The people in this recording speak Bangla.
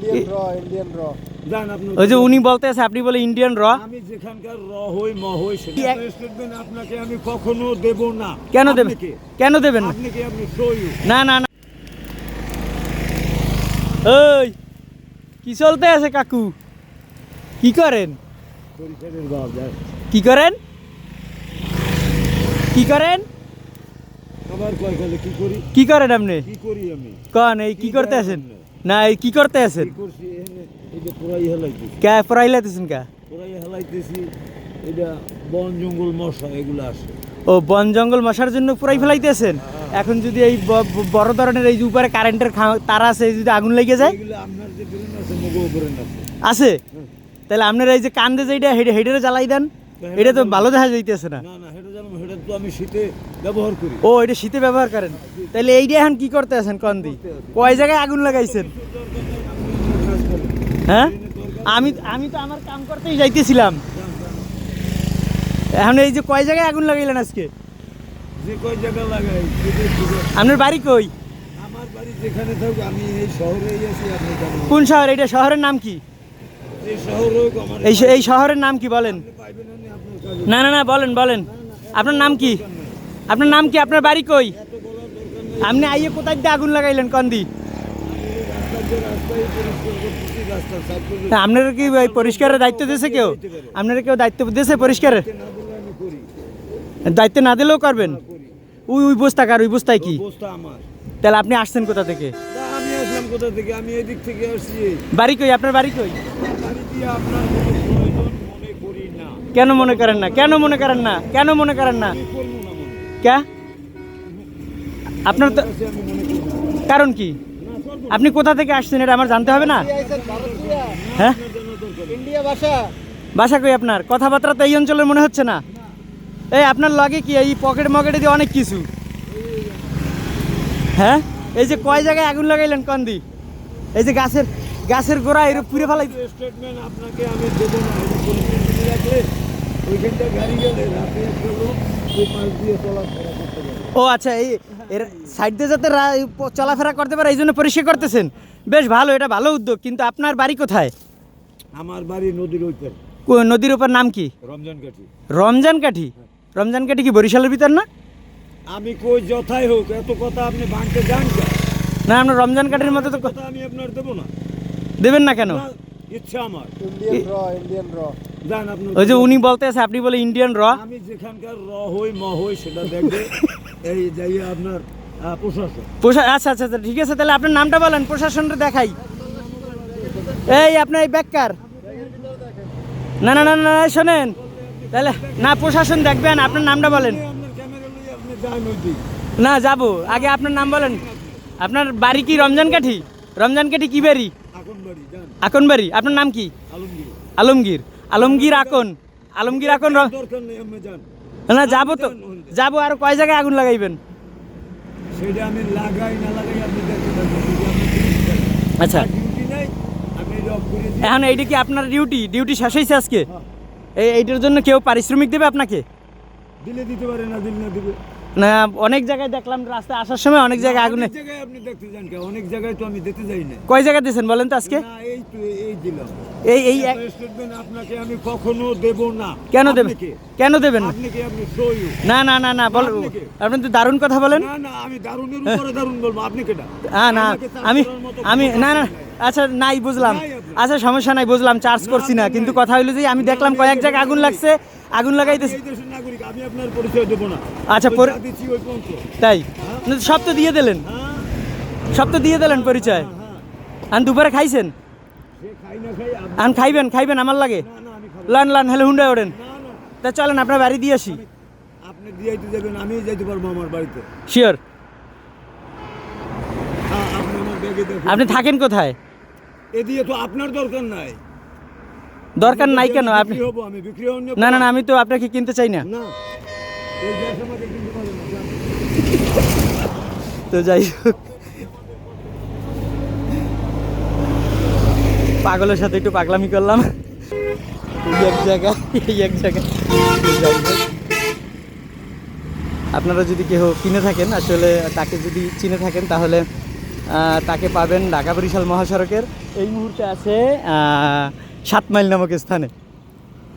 ইন্ডিয়ান র জান আপনি ওই যে উনি বলতে আছে আপনি বলে ইন্ডিয়ান র। আমি যেখানকার র হই ম হই সেটা স্টেটমেন্ট আপনাকে আমি কখনো দেব না। কেন দেবেন? কেন দেবেন না? আপনি কি আপনি শো ইউ না না না। ওই কি চলতে আছে কাকু? কি করেন? পরিচয়ের বাপ যায় কি করেন? কি করেন? আবার কয় গেলে কি করি কি করেন আপনি? কি করি আমি কন এই কি করতে আছেন? না এই কি করতে আছেন? কি করছি এই যে পুরাই হেলাইতেছি কে পড়াইলাতেছেন কা? পুরাই হেলাইতেছি এটা বন জঙ্গল মশা এগুলো আসে। ও বন জঙ্গল মশার জন্য পুরাই ফেলাইতেছেন? এখন যদি এই বড় ধরনের এই যে উপরে কারেন্টের তার আছে যদি আগুন লেগে যায়? এগুলো আপনার যে ব্রেন আছে মগো ব্রেন আছে আছে? তাহলে আপনার এই যে কান্দে যেটা হেডে জ্বালাই দেন, এটা তো ভালো দেখা যাইতেছে না। না না এটা জানো এটা তো আমি শীতে ব্যবহার করি। ও এটা শীতে ব্যবহার করেন? তাহলে এইটা এখন কি করতে আছেন কন্দি? কয় জায়গায় আগুন লাগাইছেন? হ্যাঁ আমি আমি তো আমার কাম করতেই যাইতেছিলাম। এখন এই যে কয় জায়গায় আগুন লাগাইলেন আজকে? যে কয় জায়গা লাগাই আপনার বাড়ি কই? আমার বাড়ি যেখানে থাক আমি এই শহরেই আছি। আপনি জানেন কোন শহর? এটা শহরের নাম কি? এই শহর হোক আমার এই শহরের নাম কি বলেন? পাইবেন না আপনার কাছে না না না বলেন বলেন। আপনার নাম কি? আপনার নাম কি? আপনার বাড়ি কই? এত বলার দরকার নেই। আপনি আইয়ে কোথায় দিয়ে আগুন লাগাইলেন কন্দি? রাস্তায় পরিষ্কার করতেছি রাস্তা সাইড করে আপনার কি ওই পরিষ্কারের দায়িত্ব দিয়েছে কেউ? আপনারা কেউ দায়িত্ব দিয়েছে পরিষ্কারের? না বলে আমি করি দায়িত্ব না দিলেও করবেন? ওই ওই বস্তা কার? ওই বস্তায় কি? বস্তা আমার। তাহলে আপনি আসছেন কোথা থেকে? তা আমি আসলাম কোথা থেকে? আমি এদিক থেকে আসছি। বাড়ি কই? আপনার বাড়ি কই? বাড়ি দিয়ে আপনার কোনো প্রয়োজন মনে করি না। কেন মনে করেন না? কেন মনে করেন না? কেন মনে করেন না? আমি করবো না মনে। কে? আপনার তো কাছে আমি মনে করি না। কারণ কি? না করবো না। আপনি কোথা থেকে আসছেন এটা আমার জানতে হবে না? হ্যাঁ ইন্ডিয়া ভাষা বাসা কই আপনার? কথাবার্তা তো এই অঞ্চলের মনে হচ্ছে না। এই আপনার লাগে কি এই পকেট মকেটে দিয়ে অনেক কিছু? হ্যাঁ এই যে কয় জায়গায় আগুন লাগাইলেন কন্দি? এই যে গাছের গোড়া এর পুড়ে ফেলাই। স্টেটমেন্ট আপনাকে আমি দেবো না। এটা পরিস্থিতি রাখলে ওইখানটা গাড়ি গেলে রাতে একটা লোক ওই পাশ দিয়ে চলাফেরা করতে পারে। ও আচ্ছা এই এর সাইড দিয়ে যাতে চলাফেরা করতে পারে এই জন্য পরিষ্কার করতেছেন। বেশ ভালো, এটা ভালো উদ্যোগ। কিন্তু আপনার বাড়ি কোথায়? আমার বাড়ি নদীর ওই পার নদীর ওপর নাম কি? রমজান কাঠি। রমজান কাঠি? রমজান কাঠি কি বরিশালের ভিতর না? আমি কই যথাই হোক এত কথা আপনি ভাঙতে যান কেন? না আমরা রমজান কাঠির মতো তো কথা আমি আপনার দেবো না। দেবেন না কেন? না, ইচ্ছা আমার ইন্ডিয়ান র জান আপনি ওই যে উনি বলতে আছে আপনি বলে ইন্ডিয়ান র। আমি যেখানকার র হই ম হই সেটা দেখবে এই যাইয়া আপনার প্রশাসন। আচ্ছা আচ্ছা আচ্ছা ঠিক আছে, তাহলে আপনার নামটা বলেন, প্রশাসনটা দেখাই। এই আপনার এই ব্যাগকার? না না না না শোনেন, তাহলে না প্রশাসন দেখবেন, আপনার নামটা বলেন। আপনার ক্যামেরা লইয়া আপনি যান ওই দিক। না যাবো, আগে আপনার নাম বলেন। আপনার বাড়ি কি রমজান কাঠি? রমজান কাঠি কি বাড়ি? এখন বাড়ি যান আকন বাড়ি। আপনার নাম কি? আলমগীর। আলমগীর। আলমগীর আকন? আলমগীর আকন দরকার নেই আপনি যান। না যাবো তো যাবো। আর কয় জায়গায় আগুন লাগাইবেন? সেটা আমি লাগাই না লাগাই আপনি দেখতে থাকবেন। যদি আপনি ডিউটি করেন। আচ্ছা ডিউটি নাই আমি জব করে দিই। এখন এইটা কি আপনার ডিউটি শেষ হয়েছে আজকে? এইটার জন্য কেউ পারিশ্রমিক দেবে আপনাকে? দিলে দিতে পারে না দিলে না দিবে। না অনেক জায়গায় দেখলাম রাস্তায় আসার সময় অনেক জায়গায় আগুনে। অনেক জায়গায় আপনি দেখতে যান কেন? অনেক জায়গায় তো আমি দেখতে যাই না। কয় জায়গায় দিয়েছেন বলেন তো আজকে? না এই তো এই দিলাম। এই স্টেটমেন্ট আপনাকে আমি কখনো দেব না। কেন দেবেন? আপনি কে? কেন দেবেন না? আপনি কি আপনি শো ইউ না না না না বল, আপনি কে? আপনি তো দারুণ কথা বলেন। না না আমি দারুণের উপরে দারুণ বলবো। আপনি কেটা? হ্যাঁ না আমাকে চার্জ আমি করার মতো আমি ক্ষমতা না না আপনার নাই। আচ্ছা নাই বুঝলাম। নাই আপনার। আচ্ছা সমস্যা নাই বুঝলাম, চার্জ করছি না, আপনার কিন্তু নাই। কথা হইলো যে আমি না, দেখলাম আমি কয়েক এই জায়গায় দেশের আগুন নাগরিক। লাগছে, আগুন লাগাইতেছে। আমি এই দেশের নাগরিক, আমি আপনার পরিচয় দেব না। আচ্ছা, ওই পরি- যা দিচ্ছি ওই পর্যন্ত। তাই না, সব তো দিয়ে দিলেন, হ্যাঁ সব তো দিয়ে দিলেন পরিচয়। হ্যাঁ। আর দুপুরে খাইছেন? সে খাই না খাই আর খাইবেন আমার লাগে? না না আমি খাবো লান লান হেলে হুন্ডায় ওড়েন। না না তা চলেন আপনার বাড়ি দিয়ে আসি। আপনি দিয়াইতে যাবেন আমি যাইতে পারবো আমার বাড়িতে। শিওর? হ্যাঁ আপনি আমার ব্যাগে দেখুন। আপনি থাকেন কোথায়? এ দিয়ে তো আপনার দরকার নাই। দরকার নাই কেন? আমি আপনি বিক্রি হবো, আমি বিক্রি হব না না না আমি তো আপনাকে কিনতে চাই না। না এই গ্যাস আমাকে কিনতে পারবেন না, যান। তো যাই হোক, পাগলের সাথে একটু পাগলামি করলাম এই এক জায়গায়। তো যাই হোক, আপনারা যদি কেউ কিনে থাকেন, আসলে তাকে যদি চিনে থাকেন তাহলে তাকে পাবেন ঢাকা বরিশাল মহাসড়কের এই মুহূর্তে আছে 7 মাইল নামক স্থানে।